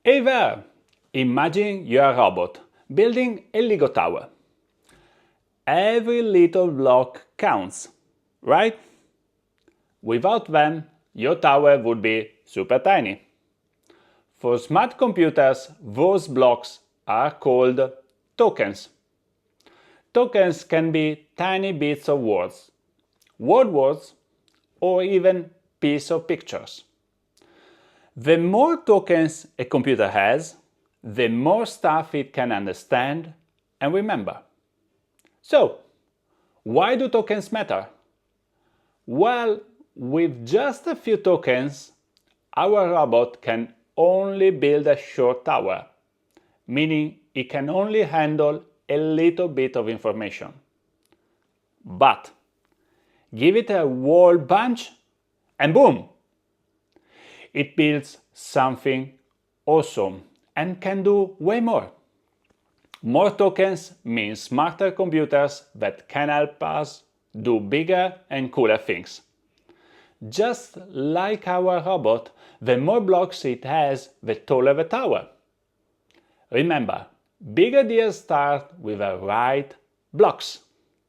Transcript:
Hey there! Imagine you're a robot building a Lego tower. Every little block counts, right? Without them, your tower would be super tiny. For smart computers, those blocks are called tokens. Tokens can be tiny bits of words, word words, or even pieces of pictures. The more tokens a computer has, the more stuff it can understand and remember. So, why do tokens matter? Well, with just a few tokens, our robot can only build a short tower, meaning it can only handle a little bit of information. But give it a whole bunch and boom! It builds something awesome and can do way more. More tokens mean smarter computers that can help us do bigger and cooler things. Just like our robot, the more blocks it has, the taller the tower. Remember, big ideas start with the right blocks.